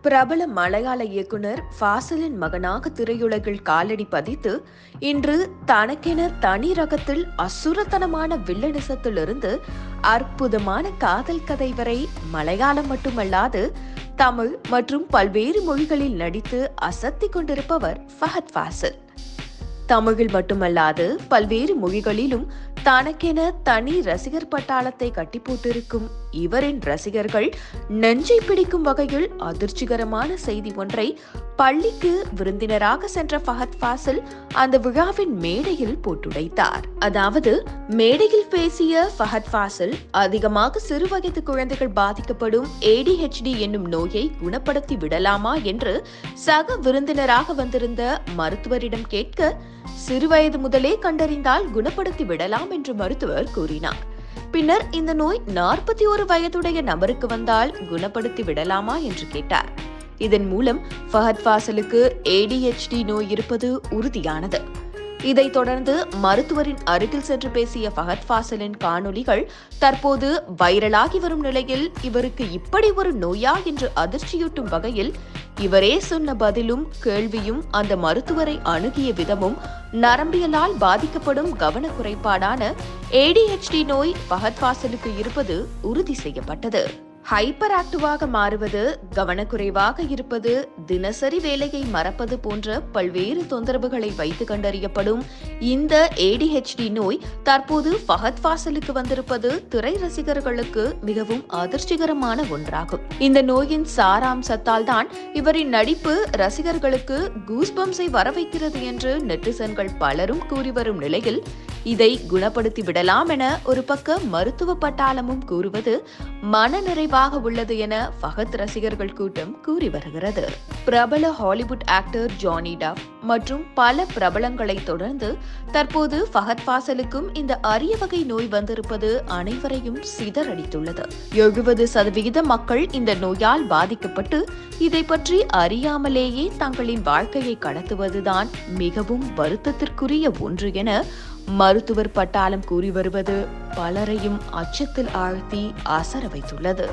பிரபல மலையாள இயக்குனர் ஃபாசிலின் மகனாக திரையுலகில் காலடி பதித்து இன்று தனக்கென தனி ரகத்தில் அசுரத்தனமான வில்லனிசத்திலிருந்து அற்புதமான காதல் கதை வரை மலையாளம் மட்டுமல்லாது தமிழ் மற்றும் பல்வேறு மொழிகளில் நடித்து அசத்திக் கொண்டிருப்பவர் ஃபஹத் ஃபாசில். தமிழில் மட்டுமல்லாது பல்வேறு மொழிகளிலும் தனக்கென தனி ரசிகர் பட்டாளத்தை கட்டி போட்டிருக்கும் இவரின் ரசிகர்கள் நெஞ்சை பிடிக்கும் வகையில் அதிர்ச்சிகரமான செய்தி ஒன்றை பள்ளிக்கு விருந்தினராக சென்ற ஃபஹத் ஃபாசில் அந்த விழாவின் மேடையில் போட்டுடைத்தார். அதாவது மேடையில் பேசிய ஃபஹத் ஃபாசில் அதிகமாக சிறுவயது குழந்தைகள் பாதிக்கப்படும் ADHD என்னும் நோயை குணப்படுத்தி விடலாமா என்று சக விருந்தினராக வந்திருந்த மருத்துவரிடம் கேட்க, சிறுவயது முதலே கண்டறிந்தால் குணப்படுத்தி விடலாம் என்று மருத்துவர் கூறினார். பின்னர் இந்த நோய் 41 வயதுடைய நபருக்கு வந்தால் குணப்படுத்தி விடலாமா என்று கேட்டார். இதன் மூலம் ஃபஹத் ஃபாசிலுக்கு ADHD நோய் இருப்பது உறுதியானது. இதைத் தொடர்ந்து மருத்துவரின் அருகில் சென்று பேசிய ஃபஹத் ஃபாசிலின் காணொலிகள் தற்போது வைரலாகி வரும் நிலையில், இவருக்கு இப்படி ஒரு நோயா என்று அதிர்ச்சியூட்டும் வகையில் இவரே சொன்ன பதிலும் கேள்வியும் அந்த மருத்துவரை அணுகிய விதமும் நரம்பியலால் பாதிக்கப்படும் கவனக்குறைபாடான ADHD நோய் ஃபஹத் ஃபாசிலுக்கு இருப்பது உறுதி செய்யப்பட்டது. ஹைப்பர் ஆக்டிவாக மாறுவது, கவனக்குறைவாக இருப்பது, தினசரி வேலையை மறப்பது போன்ற பல்வேறு தொந்தரவுகளை வைத்து கண்டறியப்படும் இந்த ADHD நோய் தற்போது ஃபஹத் ஃபாசிலுக்கு வந்திருப்பது திரை ரசிகர்களுக்கு மிகவும் அதிர்ச்சிகரமான ஒன்றாகும். இந்த நோயின் சாராம்சத்தால் தான் இவரின் நடிப்பு ரசிகர்களுக்கு கூஸ்பம்ஸை வரவைக்கிறது என்று நெட்டிசன்கள் பலரும் கூறி வரும் நிலையில், இதை குணப்படுத்தி விடலாம் என ஒரு பக்க மருத்துவ பட்டாளமும் கூறுவது மனநிறைவாக உள்ளது என ஃபஹத் ரசிகர்கள் கூட்டம் கூறி வருகிறது. பிரபல ஹாலிவுட் ஆக்டர் ஜானி டெப் மற்றும் பல பிரபலங்களை தொடர்ந்து தற்போது ஃபஹத் ஃபாசிலுக்கும் இந்த அரிய வகை நோய் வந்திருப்பது அனைவரையும் சிதறடித்துள்ளது. 70% மக்கள் இந்த நோயால் பாதிக்கப்பட்டு இதை பற்றி அறியாமலேயே தங்களின் வாழ்க்கையை கடத்துவதுதான் மிகவும் வருத்தத்திற்குரிய ஒன்று என மருத்துவர் பட்டாளம் கூறி வருவது பலரையும் அச்சத்தில் ஆழ்த்தி அசர வைத்துள்ளது.